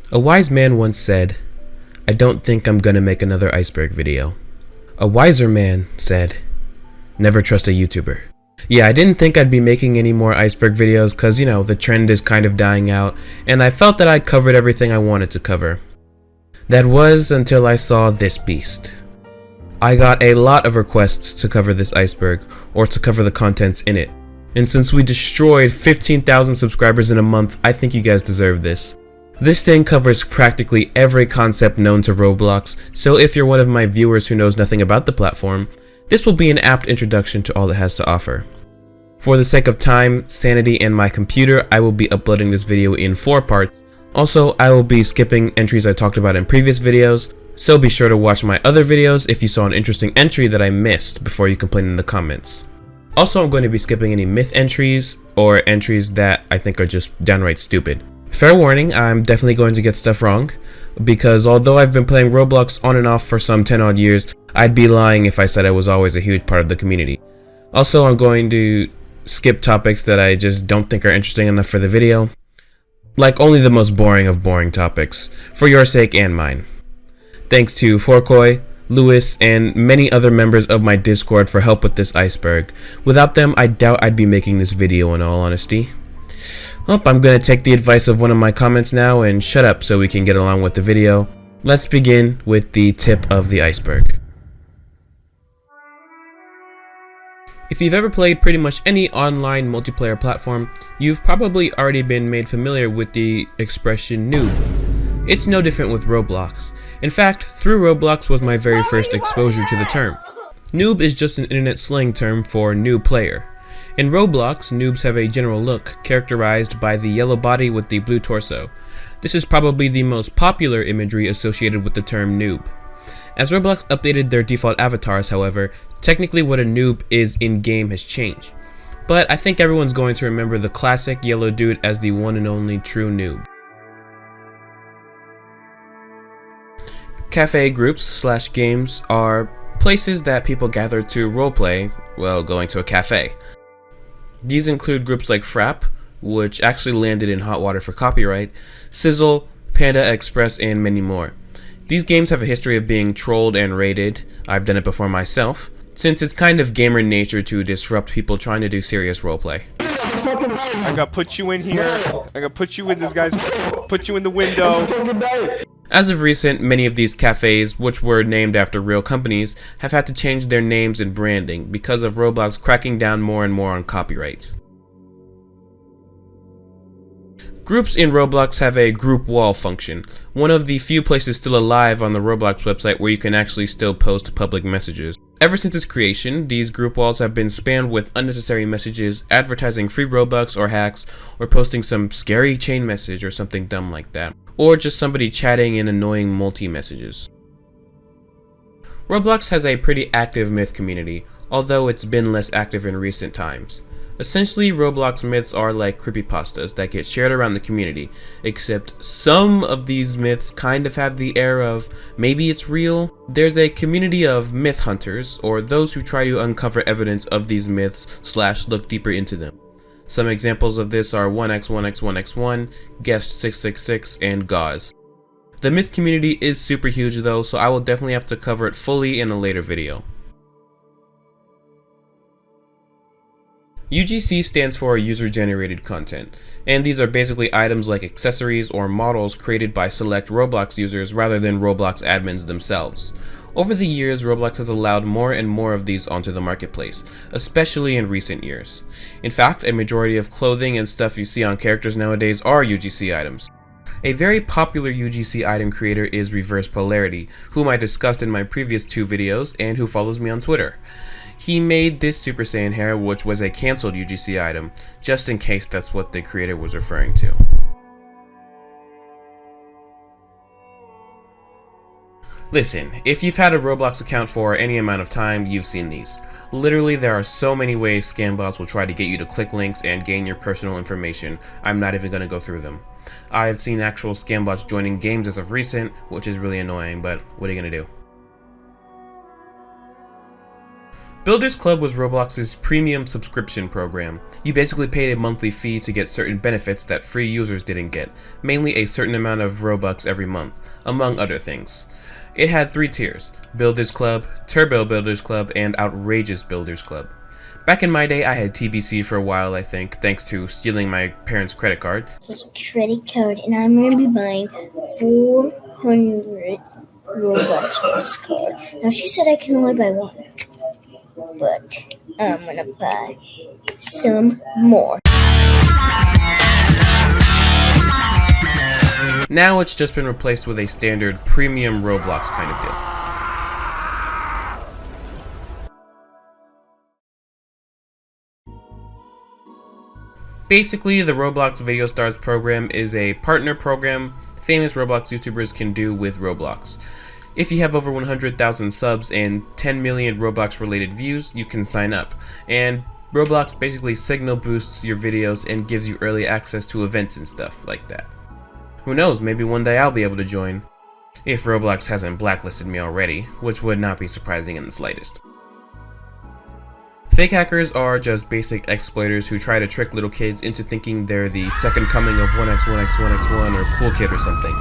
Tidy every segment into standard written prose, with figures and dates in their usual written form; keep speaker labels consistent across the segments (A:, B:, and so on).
A: A wise man once said, "I don't think I'm gonna make another iceberg video." A wiser man said, "Never trust a YouTuber." Yeah, I didn't think I'd be making any more iceberg videos cause, the trend is kind of dying out, and I felt that I covered everything I wanted to cover. That was until I saw this beast. I got a lot of requests to cover this iceberg, or to cover the contents in it. And since we destroyed 15,000 subscribers in a month, I think you guys deserve this. This thing covers practically every concept known to Roblox, so if you're one of my viewers who knows nothing about the platform, this will be an apt introduction to all it has to offer. For the sake of time, sanity, and my computer, I will be uploading this video in 4 parts. Also, I will be skipping entries I talked about in previous videos, so be sure to watch my other videos if you saw an interesting entry that I missed before you complain in the comments. Also, I'm going to be skipping any myth entries, or entries that I think are just downright stupid. Fair warning, I'm definitely going to get stuff wrong, because although I've been playing Roblox on and off for some 10 odd years, I'd be lying if I said I was always a huge part of the community. Also, I'm going to skip topics that I just don't think are interesting enough for the video, like only the most boring of boring topics, for your sake and mine. Thanks to Forkoy, Lewis, and many other members of my Discord for help with this iceberg. Without them, I doubt I'd be making this video in all honesty. Well, I'm gonna take the advice of one of my comments now and shut up so we can get along with the video. Let's begin with the tip of the iceberg. If you've ever played pretty much any online multiplayer platform, you've probably already been made familiar with the expression noob. It's no different with Roblox. In fact, through Roblox was my very first exposure to the term. Noob is just an internet slang term for new player. In Roblox, noobs have a general look, characterized by the yellow body with the blue torso. This is probably the most popular imagery associated with the term noob. As Roblox updated their default avatars, however, technically what a noob is in-game has changed. But I think everyone's going to remember the classic yellow dude as the one and only true noob. Cafe groups / games are places that people gather to roleplay while going to a cafe. These include groups like Frap, which actually landed in hot water for copyright, Sizzle, Panda Express, and many more. These games have a history of being trolled and raided. I've done it before myself, since it's kind of gamer nature to disrupt people trying to do serious roleplay.
B: I gotta put you in here. I gotta put you in this guy's. Put you in the window.
A: As of recent, many of these cafes, which were named after real companies, have had to change their names and branding because of Roblox cracking down more and more on copyright. Groups in Roblox have a group wall function, one of the few places still alive on the Roblox website where you can actually still post public messages. Ever since its creation, these group walls have been spammed with unnecessary messages, advertising free Robux or hacks, or posting some scary chain message or something dumb like that, or just somebody chatting in annoying multi-messages. Roblox has a pretty active myth community, although it's been less active in recent times. Essentially, Roblox myths are like creepypastas that get shared around the community, except some of these myths kind of have the air of maybe it's real. There's a community of myth hunters, or those who try to uncover evidence of these myths / look deeper into them. Some examples of this are 1x1x1x1, Guest 666, and Gauze. The myth community is super huge though, so I will definitely have to cover it fully in a later video. UGC stands for user-generated content, and these are basically items like accessories or models created by select Roblox users rather than Roblox admins themselves. Over the years, Roblox has allowed more and more of these onto the marketplace, especially in recent years. In fact, a majority of clothing and stuff you see on characters nowadays are UGC items. A very popular UGC item creator is Reverse Polarity, whom I discussed in my previous 2 videos and who follows me on Twitter. He made this Super Saiyan hair, which was a cancelled UGC item, just in case that's what the creator was referring to. Listen, if you've had a Roblox account for any amount of time, you've seen these. Literally, there are so many ways scambots will try to get you to click links and gain your personal information. I'm not even going to go through them. I've seen actual scambots joining games as of recent, which is really annoying, but what are you going to do? Builders Club was Roblox's premium subscription program. You basically paid a monthly fee to get certain benefits that free users didn't get, mainly a certain amount of Robux every month, among other things. It had 3 tiers: Builders Club, Turbo Builders Club, and Outrageous Builders Club. Back in my day, I had TBC for a while, I think, thanks to stealing my parents' credit card.
C: It's a credit card, and I'm going to be buying 400 Robux for this card. Now, she said I can only buy 1, but I'm going to buy some more.
A: Now it's just been replaced with a standard premium Roblox kind of deal. Basically, the Roblox Video Stars program is a partner program famous Roblox YouTubers can do with Roblox. If you have over 100,000 subs and 10 million Roblox related views, you can sign up. And Roblox basically signal boosts your videos and gives you early access to events and stuff like that. Who knows, maybe one day I'll be able to join, if Roblox hasn't blacklisted me already, which would not be surprising in the slightest. Fake hackers are just basic exploiters who try to trick little kids into thinking they're the second coming of 1x1x1x1 or Cool Kid or something.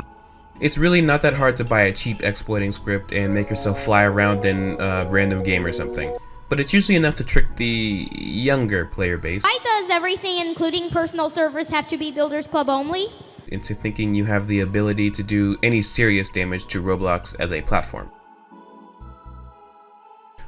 A: It's really not that hard to buy a cheap exploiting script and make yourself fly around in a random game or something. But it's usually enough to trick the younger player base.
D: Why does everything, including personal servers, have to be Builders Club only?
A: Into thinking you have the ability to do any serious damage to Roblox as a platform.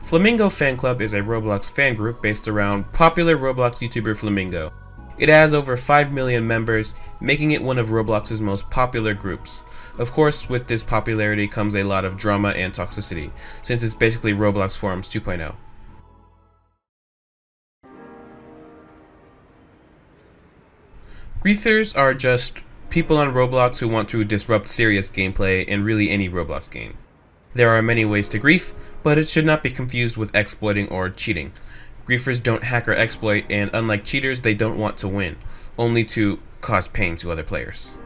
A: Flamingo Fanclub is a Roblox fan group based around popular Roblox YouTuber Flamingo. It has over 5 million members, making it one of Roblox's most popular groups. Of course, with this popularity comes a lot of drama and toxicity, since it's basically Roblox Forums 2.0. Griefers are just people on Roblox who want to disrupt serious gameplay in really any Roblox game. There are many ways to grief, but it should not be confused with exploiting or cheating. Griefers don't hack or exploit, and unlike cheaters, they don't want to win, only to cause pain to other players.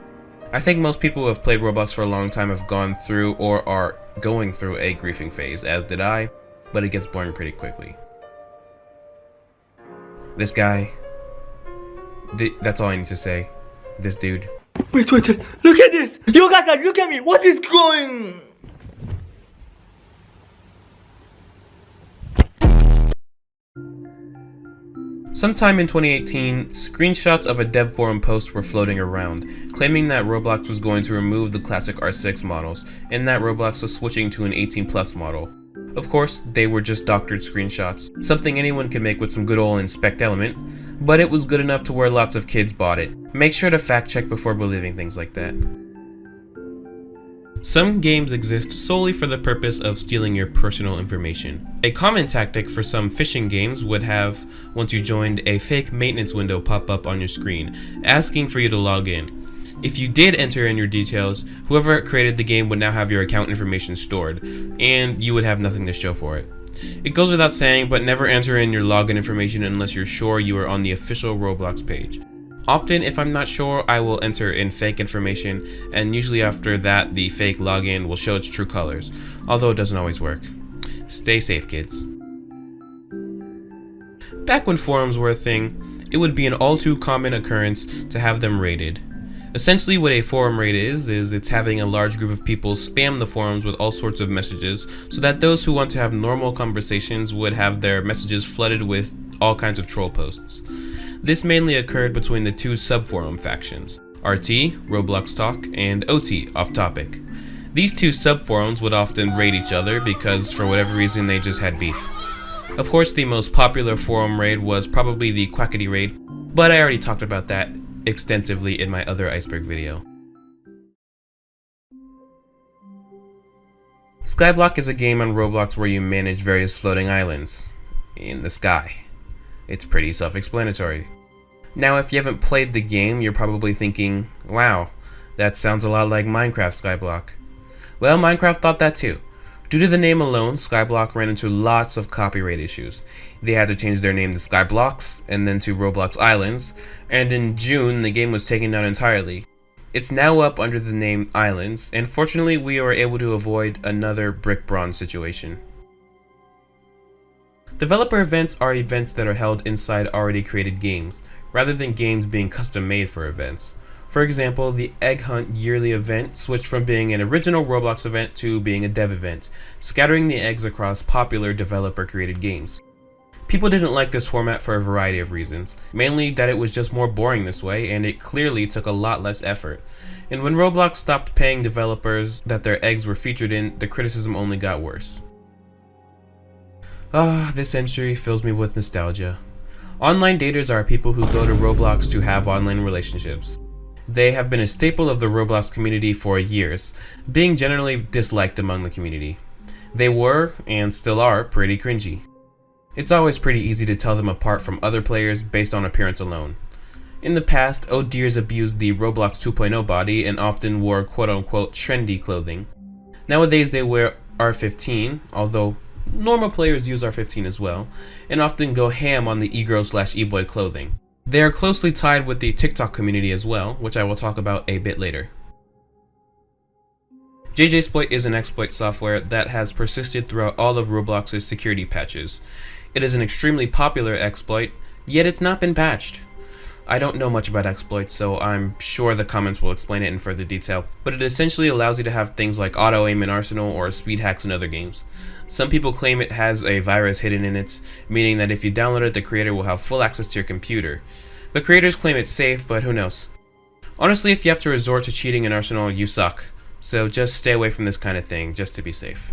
A: I think most people who have played Roblox for a long time have gone through or are going through a griefing phase, as did I, but it gets boring pretty quickly. This guy, that's all I need to say. This dude.
E: Wait, look at this! You guys are, look at me! What is going?
A: Sometime in 2018, screenshots of a dev forum post were floating around, claiming that Roblox was going to remove the classic R6 models, and that Roblox was switching to an 18+ model. Of course, they were just doctored screenshots, something anyone can make with some good old inspect element, but it was good enough to where lots of kids bought it. Make sure to fact check before believing things like that. Some games exist solely for the purpose of stealing your personal information. A common tactic for some phishing games would have, once you joined, a fake maintenance window pop up on your screen, asking for you to log in. If you did enter in your details, whoever created the game would now have your account information stored, and you would have nothing to show for it. It goes without saying, but never enter in your login information unless you're sure you are on the official Roblox page. Often, if I'm not sure, I will enter in fake information, and usually after that, the fake login will show its true colors, although it doesn't always work. Stay safe, kids. Back when forums were a thing, it would be an all too common occurrence to have them raided. Essentially what a forum raid is it's having a large group of people spam the forums with all sorts of messages so that those who want to have normal conversations would have their messages flooded with all kinds of troll posts. This mainly occurred between the two sub-forum factions, RT, Roblox Talk, and OT, Off Topic. These two sub-forums would often raid each other because for whatever reason they just had beef. Of course, the most popular forum raid was probably the Quackity raid, but I already talked about that extensively in my other Iceberg video. Skyblock is a game on Roblox where you manage various floating islands in the sky. It's pretty self-explanatory. Now, if you haven't played the game, you're probably thinking, wow, that sounds a lot like Minecraft Skyblock. Well, Minecraft thought that too. Due to the name alone, Skyblock ran into lots of copyright issues. They had to change their name to Skyblox, and then to Roblox Islands, and in June, the game was taken down entirely. It's now up under the name Islands, and fortunately we were able to avoid another brick bronze situation. Developer events are events that are held inside already created games, rather than games being custom made for events. For example, the Egg Hunt yearly event switched from being an original Roblox event to being a dev event, scattering the eggs across popular developer-created games. People didn't like this format for a variety of reasons, mainly that it was just more boring this way and it clearly took a lot less effort. And when Roblox stopped paying developers that their eggs were featured in, the criticism only got worse. This entry fills me with nostalgia. Online daters are people who go to Roblox to have online relationships. They have been a staple of the Roblox community for years, being generally disliked among the community. They were, and still are, pretty cringy. It's always pretty easy to tell them apart from other players based on appearance alone. In the past, oh dears abused the Roblox 2.0 body and often wore quote-unquote trendy clothing. Nowadays they wear R15, although normal players use R15 as well, and often go ham on the e-girl/e-boy clothing. They are closely tied with the TikTok community as well, which I will talk about a bit later. JJsploit is an exploit software that has persisted throughout all of Roblox's security patches. It is an extremely popular exploit, yet it's not been patched. I don't know much about exploits, so I'm sure the comments will explain it in further detail, but it essentially allows you to have things like auto-aim in Arsenal or speed hacks in other games. Some people claim it has a virus hidden in it, meaning that if you download it, the creator will have full access to your computer. The creators claim it's safe, but who knows. Honestly, if you have to resort to cheating in Arsenal, you suck, so just stay away from this kind of thing, just to be safe.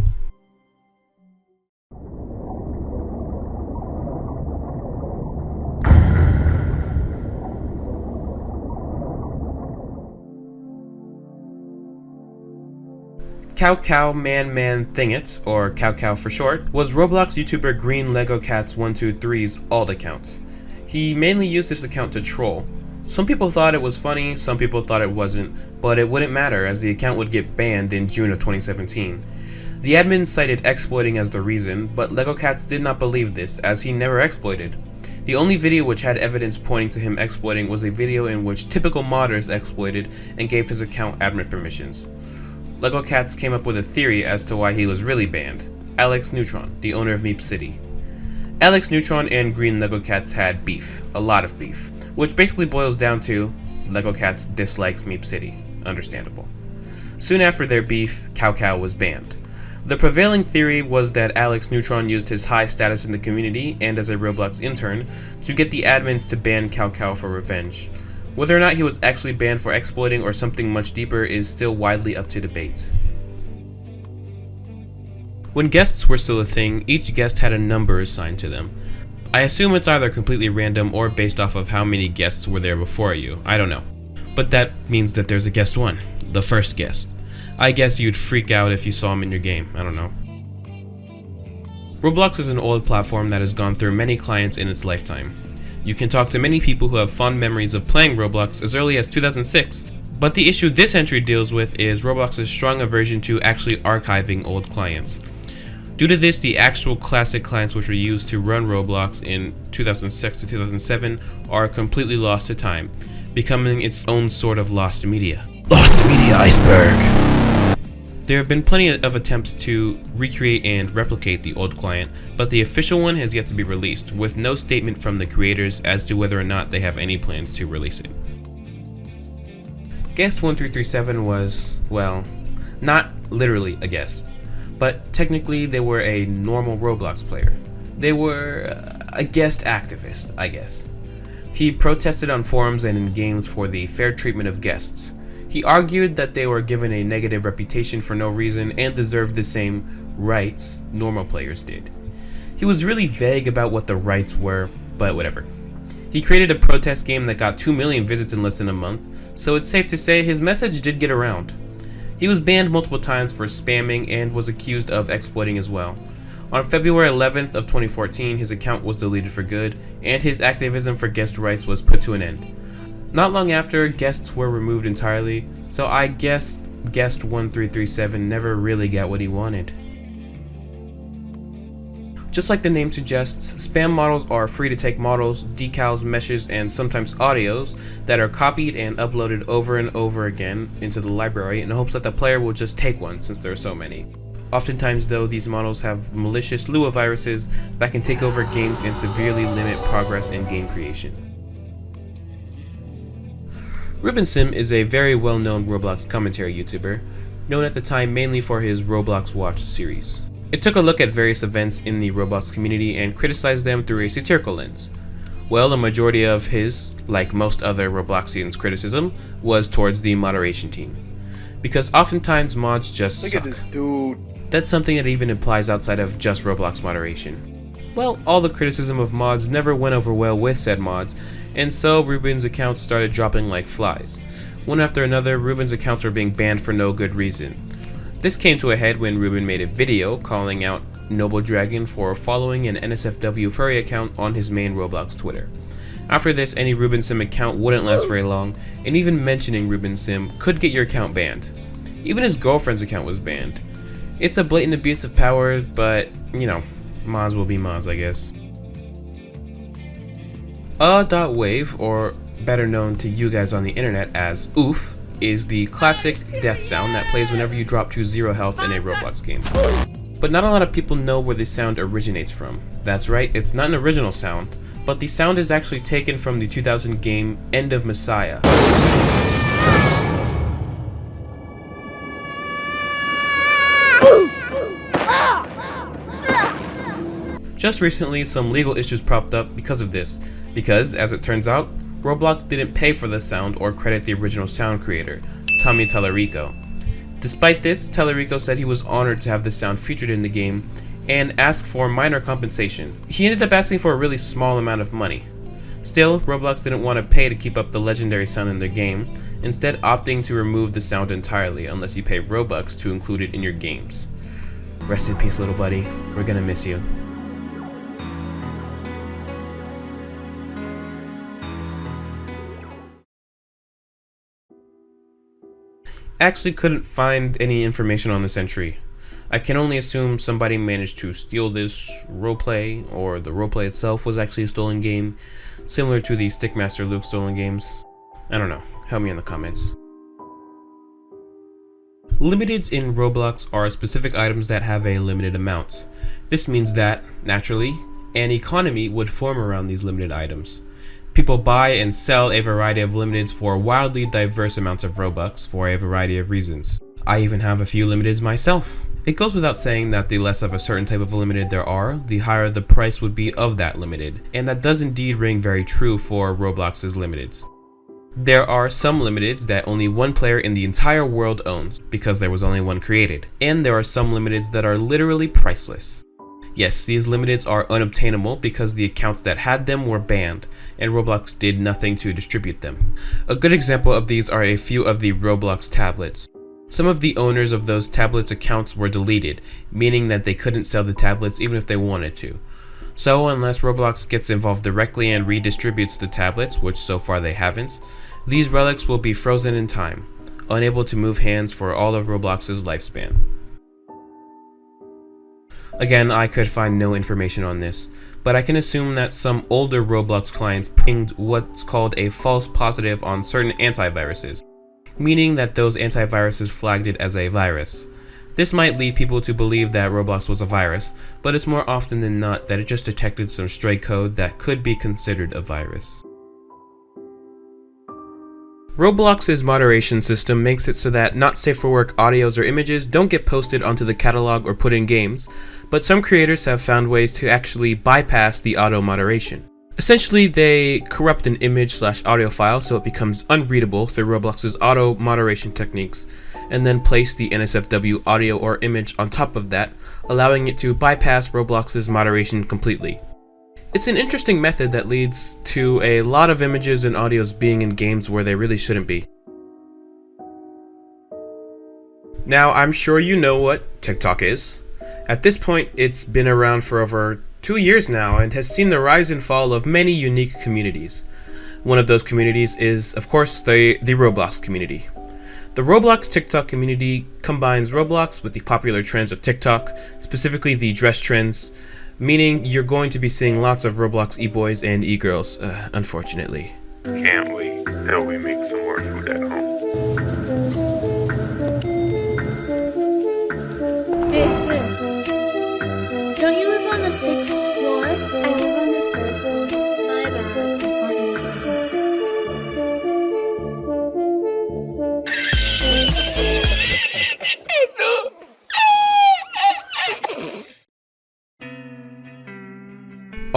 A: Cow Cow Man Man Thingit, or Cow Cow for short, was Roblox YouTuber Green Lego Cats 123's alt account. He mainly used this account to troll. Some people thought it was funny, some people thought it wasn't, but it wouldn't matter as the account would get banned in June of 2017. The admin cited exploiting as the reason, but Lego Cats did not believe this as he never exploited. The only video which had evidence pointing to him exploiting was a video in which typical modders exploited and gave his account admin permissions. Lego Cats came up with a theory as to why he was really banned. Alex Neutron, the owner of Meep City. Alex Neutron and Green Lego Cats had beef, a lot of beef, which basically boils down to Lego Cats dislikes Meep City. Understandable. Soon after their beef, Cow Cow was banned. The prevailing theory was that Alex Neutron used his high status in the community and as a Roblox intern to get the admins to ban Cow Cow for revenge. Whether or not he was actually banned for exploiting or something much deeper is still widely up to debate. When guests were still a thing, each guest had a number assigned to them. I assume it's either completely random or based off of how many guests were there before you, I don't know. But that means that there's a guest 1, the first guest. I guess you'd freak out if you saw him in your game, I don't know. Roblox is an old platform that has gone through many clients in its lifetime. You can talk to many people who have fond memories of playing Roblox as early as 2006, but the issue this entry deals with is Roblox's strong aversion to actually archiving old clients. Due to this, the actual classic clients which were used to run Roblox in 2006 to 2007 are completely lost to time, becoming its own sort of lost media. Lost media iceberg! There have been plenty of attempts to recreate and replicate the old client, but the official one has yet to be released, with no statement from the creators as to whether or not they have any plans to release it. Guest 1337 was, well, not literally a guest, but technically they were a normal Roblox player. They were a guest activist, I guess. He protested on forums and in games for the fair treatment of guests. He argued that they were given a negative reputation for no reason and deserved the same rights normal players did. He was really vague about what the rights were, but whatever. He created a protest game that got 2 million visits in less than a month, so it's safe to say his message did get around. He was banned multiple times for spamming and was accused of exploiting as well. On February 11th of 2014, his account was deleted for good, and his activism for guest rights was put to an end. Not long after, guests were removed entirely, so I guess guest 1337 never really got what he wanted. Just like the name suggests, spam models are free to take models, decals, meshes, and sometimes audios that are copied and uploaded over and over again into the library in hopes that the player will just take one since there are so many. Oftentimes though, these models have malicious Lua viruses that can take over games and severely limit progress in game creation. RubenSim is a very well-known Roblox commentary YouTuber, known at the time mainly for his Roblox Watch series. It took a look at various events in the Roblox community and criticized them through a satirical lens. Well, a majority of his, like most other Robloxians' criticism, was towards the moderation team. Because oftentimes mods just suck.
F: Look at this dude.
A: That's something that even applies outside of just Roblox moderation. Well, all the criticism of mods never went over well with said mods, and so Ruben's accounts started dropping like flies. One after another, Ruben's accounts were being banned for no good reason. This came to a head when Ruben made a video calling out Noble Dragon for following an NSFW furry account on his main Roblox Twitter. After this, any RubenSim account wouldn't last very long, and even mentioning RubenSim could get your account banned. Even his girlfriend's account was banned. It's a blatant abuse of power, but, you know, mods will be mods, I guess. Wave, or better known to you guys on the internet as oof, is the classic death sound that plays whenever you drop to 0 health in a Roblox game. But not a lot of people know where this sound originates from. That's right, it's not an original sound, but the sound is actually taken from the 2000 game End of Messiah. Just recently, some legal issues popped up because of this, because, as it turns out, Roblox didn't pay for the sound or credit the original sound creator, Tommy Tallarico. Despite this, Tallarico said he was honored to have the sound featured in the game and asked for minor compensation. He ended up asking for a really small amount of money. Still, Roblox didn't want to pay to keep up the legendary sound in their game, instead opting to remove the sound entirely unless you pay Robux to include it in your games. Rest in peace, little buddy. We're gonna miss you. Actually couldn't find any information on this entry. I can only assume somebody managed to steal this roleplay, or the roleplay itself was actually a stolen game, similar to the Stickmaster Luke stolen games. I don't know, help me in the comments. Limiteds in Roblox are specific items that have a limited amount. This means that, naturally, an economy would form around these limited items. People buy and sell a variety of limiteds for wildly diverse amounts of Robux for a variety of reasons. I even have a few limiteds myself. It goes without saying that the less of a certain type of limited there are, the higher the price would be of that limited, and that does indeed ring very true for Roblox's limiteds. There are some limiteds that only one player in the entire world owns, because there was only one created, and there are some limiteds that are literally priceless. Yes, these limiteds are unobtainable because the accounts that had them were banned, and Roblox did nothing to distribute them. A good example of these are a few of the Roblox tablets. Some of the owners of those tablets' accounts were deleted, meaning that they couldn't sell the tablets even if they wanted to. So unless Roblox gets involved directly and redistributes the tablets, which so far they haven't, these relics will be frozen in time, unable to move hands for all of Roblox's lifespan. Again, I could find no information on this, but I can assume that some older Roblox clients pinged what's called a false positive on certain antiviruses, meaning that those antiviruses flagged it as a virus. This might lead people to believe that Roblox was a virus, but it's more often than not that it just detected some stray code that could be considered a virus. Roblox's moderation system makes it so that not safe for work audios or images don't get posted onto the catalog or put in games, but some creators have found ways to actually bypass the auto moderation. Essentially, they corrupt an image/audio file so it becomes unreadable through Roblox's auto moderation techniques, and then place the NSFW audio or image on top of that, allowing it to bypass Roblox's moderation completely. It's an interesting method that leads to a lot of images and audios being in games where they really shouldn't be. Now, I'm sure you know what TikTok is. At this point, it's been around for over 2 years now and has seen the rise and fall of many unique communities. One of those communities is, of course, the Roblox community. The Roblox TikTok community combines Roblox with the popular trends of TikTok, specifically the dress trends, meaning you're going to be seeing lots of Roblox e-boys and e-girls, unfortunately.
G: Can't wait till we make some more food at home.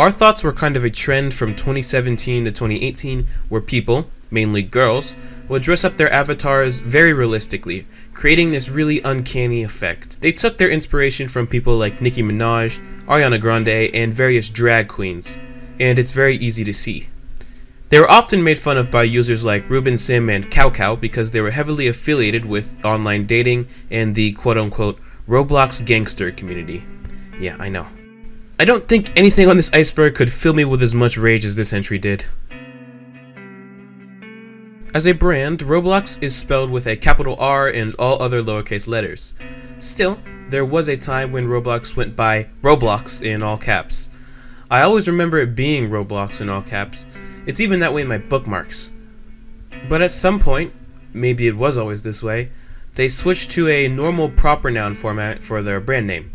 A: Our thoughts were kind of a trend from 2017 to 2018 where people, mainly girls, would dress up their avatars very realistically, creating this really uncanny effect. They took their inspiration from people like Nicki Minaj, Ariana Grande, and various drag queens, and it's very easy to see. They were often made fun of by users like Ruben Sim and Cow because they were heavily affiliated with online dating and the quote-unquote Roblox gangster community. Yeah, I know. I don't think anything on this iceberg could fill me with as much rage as this entry did. As a brand, Roblox is spelled with a capital R and all other lowercase letters. Still, there was a time when Roblox went by Roblox in all caps. I always remember it being Roblox in all caps. It's even that way in my bookmarks. But at some point, maybe it was always this way, they switched to a normal proper noun format for their brand name.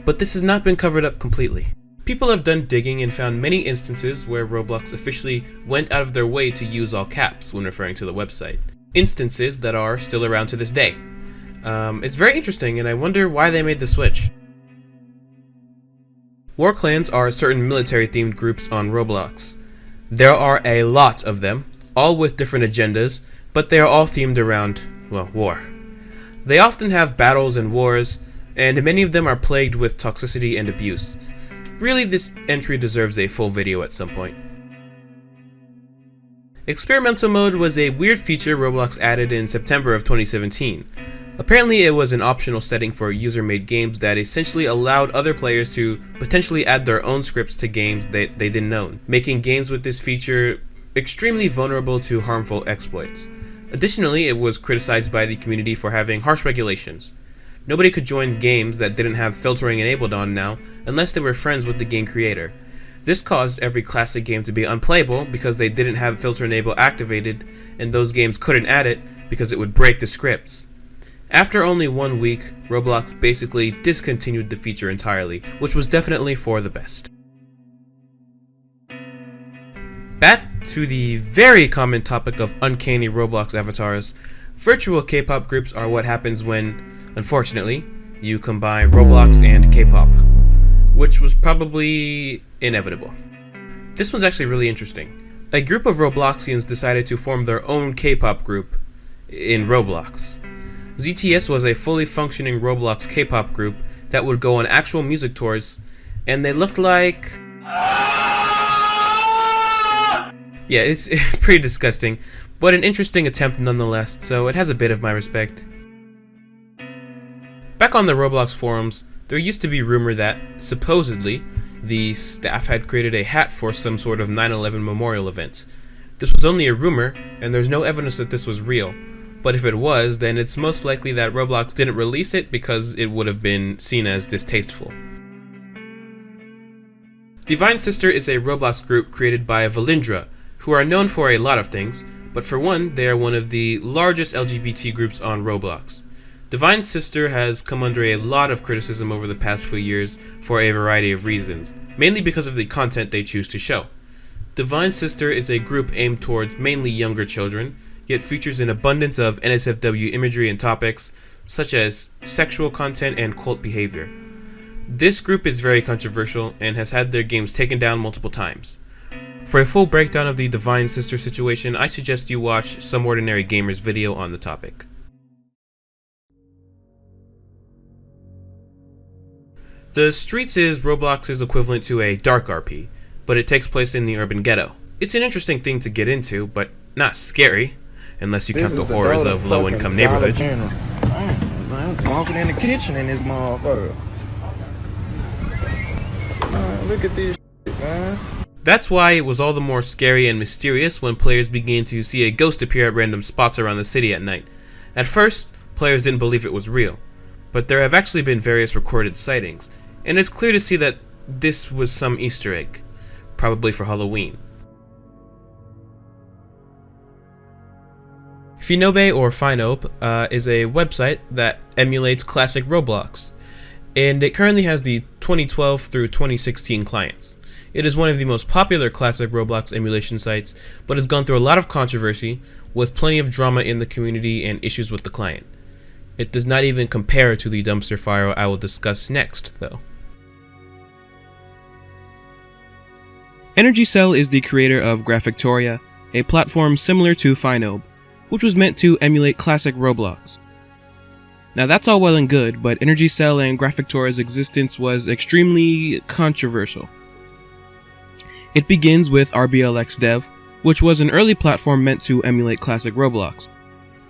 A: But this has not been covered up completely. People have done digging and found many instances where Roblox officially went out of their way to use all caps when referring to the website. Instances that are still around to this day. It's very interesting, and I wonder why they made the switch. War clans are certain military-themed groups on Roblox. There are a lot of them, all with different agendas, but they are all themed around, well, war. They often have battles and wars, and many of them are plagued with toxicity and abuse. Really, this entry deserves a full video at some point. Experimental mode was a weird feature Roblox added in September of 2017. Apparently, it was an optional setting for user-made games that essentially allowed other players to potentially add their own scripts to games that they didn't own, making games with this feature extremely vulnerable to harmful exploits. Additionally, it was criticized by the community for having harsh regulations. Nobody could join games that didn't have filtering enabled on now unless they were friends with the game creator. This caused every classic game to be unplayable because they didn't have filter enable activated, and those games couldn't add it because it would break the scripts. After only 1 week, Roblox basically discontinued the feature entirely, which was definitely for the best. Back to the very common topic of uncanny Roblox avatars, virtual K-pop groups are what happens when, unfortunately, you combine Roblox and K-pop, which was probably inevitable. This one's actually really interesting. A group of Robloxians decided to form their own K-pop group in Roblox. ZTS was a fully functioning Roblox K-pop group that would go on actual music tours, and they looked like... Yeah, it's pretty disgusting, but an interesting attempt nonetheless, so it has a bit of my respect. Back on the Roblox forums, there used to be rumor that, supposedly, the staff had created a hat for some sort of 9/11 memorial event. This was only a rumor, and there's no evidence that this was real. But if it was, then it's most likely that Roblox didn't release it because it would have been seen as distasteful. Davine Sister is a Roblox group created by Valindra, who are known for a lot of things, but for one, they are one of the largest LGBT groups on Roblox. Davine Sister has come under a lot of criticism over the past few years for a variety of reasons, mainly because of the content they choose to show. Davine Sister is a group aimed towards mainly younger children, yet features an abundance of NSFW imagery and topics, such as sexual content and cult behavior. This group is very controversial and has had their games taken down multiple times. For a full breakdown of the Davine Sister situation, I suggest you watch Some Ordinary Gamer's video on the topic. The Streets is Roblox's equivalent to a dark RP, but it takes place in the urban ghetto. It's an interesting thing to get into, but not scary, unless you count the horrors of low-income neighborhoods.
F: I'm walking in the kitchen in this motherfucker. Look at this shit, man.
A: That's why it was all the more scary and mysterious when players began to see a ghost appear at random spots around the city at night. At first, players didn't believe it was real, but there have actually been various recorded sightings, and it's clear to see that this was some Easter egg, probably for Halloween. Finobe or Finobe is a website that emulates classic Roblox, and it currently has the 2012 through 2016 clients. It is one of the most popular classic Roblox emulation sites, but has gone through a lot of controversy, with plenty of drama in the community and issues with the client. It does not even compare to the dumpster fire I will discuss next, though. Energycell is the creator of Graphictoria, a platform similar to Finobe, which was meant to emulate classic Roblox. Now that's all well and good, but Energycell and Graphictoria's existence was extremely controversial. It begins with RBLX Dev, which was an early platform meant to emulate classic Roblox.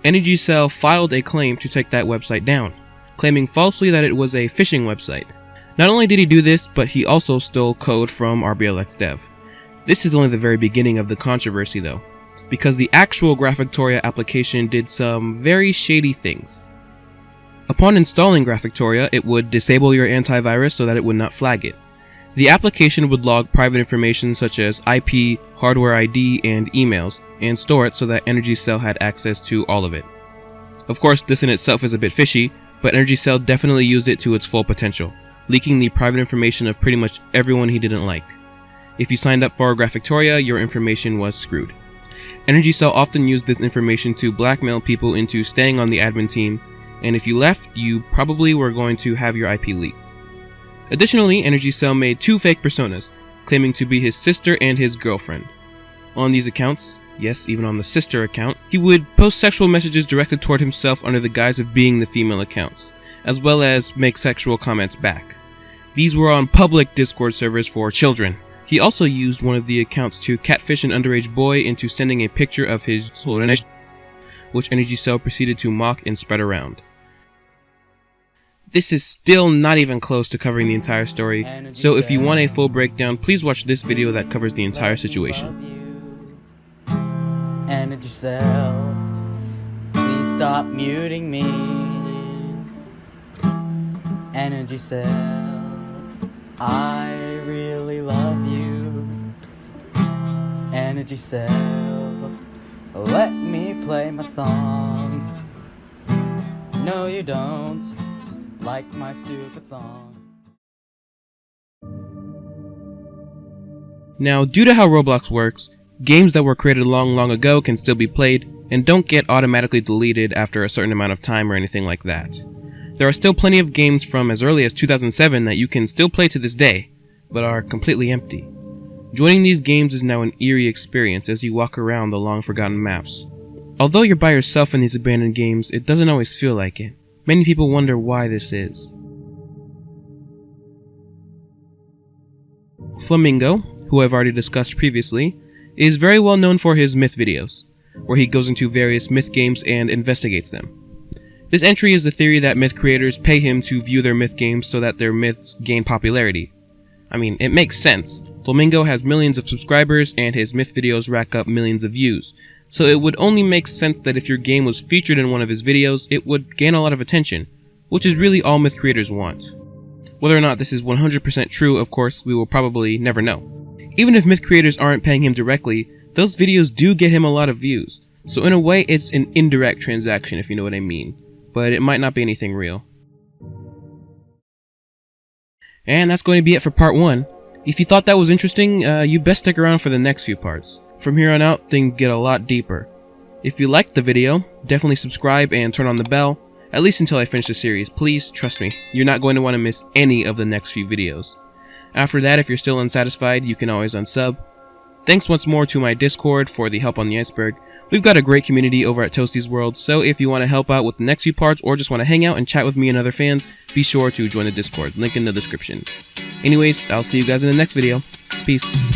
A: Energycell filed a claim to take that website down, claiming falsely that it was a phishing website. Not only did he do this, but he also stole code from RBLX Dev. This is only the very beginning of the controversy though, because the actual Graphictoria application did some very shady things. Upon installing Graphictoria, it would disable your antivirus so that it would not flag it. The application would log private information such as IP, hardware ID, and emails, and store it so that Energycell had access to all of it. Of course, this in itself is a bit fishy, but Energycell definitely used it to its full potential, leaking the private information of pretty much everyone he didn't like. If you signed up for Graphictoria, your information was screwed. Energycell often used this information to blackmail people into staying on the admin team, and if you left, you probably were going to have your IP leaked. Additionally, Energycell made 2 fake personas, claiming to be his sister and his girlfriend. On these accounts, yes, even on the sister account, he would post sexual messages directed toward himself under the guise of being the female accounts, as well as make sexual comments back. These were on public Discord servers for children. He also used one of the accounts to catfish an underage boy into sending a picture of his soul, which Energycell proceeded to mock and spread around. This is still not even close to covering the entire story, so if you want a full breakdown, please watch this video that covers the entire situation.
H: Energycell, please stop muting me. Energycell, I really love you. Energycell, let me play my song. No, you don't like my stupid song.
A: Now, due to how Roblox works, games that were created long ago can still be played and don't get automatically deleted after a certain amount of time or anything like that. There are still plenty of games from as early as 2007 that you can still play to this day, but are completely empty. Joining these games is now an eerie experience as you walk around the long-forgotten maps. Although you're by yourself in these abandoned games, it doesn't always feel like it. Many people wonder why this is. Flamingo, who I've already discussed previously, is very well known for his myth videos, where he goes into various myth games and investigates them. This entry is the theory that myth creators pay him to view their myth games so that their myths gain popularity. I mean, it makes sense. Flamingo has millions of subscribers and his myth videos rack up millions of views, so it would only make sense that if your game was featured in one of his videos, it would gain a lot of attention, which is really all myth creators want. Whether or not this is 100% true, of course, we will probably never know. Even if myth creators aren't paying him directly, those videos do get him a lot of views, so in a way it's an indirect transaction if you know what I mean, but it might not be anything real. And that's going to be it for part 1. If you thought that was interesting, you best stick around for the next few parts. From here on out, things get a lot deeper. If you liked the video, definitely subscribe and turn on the bell, at least until I finish the series. Please, trust me, you're not going to want to miss any of the next few videos. After that, if you're still unsatisfied, you can always unsub. Thanks once more to my Discord for the help on the iceberg. We've got a great community over at Toastee's World, so if you want to help out with the next few parts or just want to hang out and chat with me and other fans, be sure to join the Discord, link in the description. Anyways, I'll see you guys in the next video. Peace.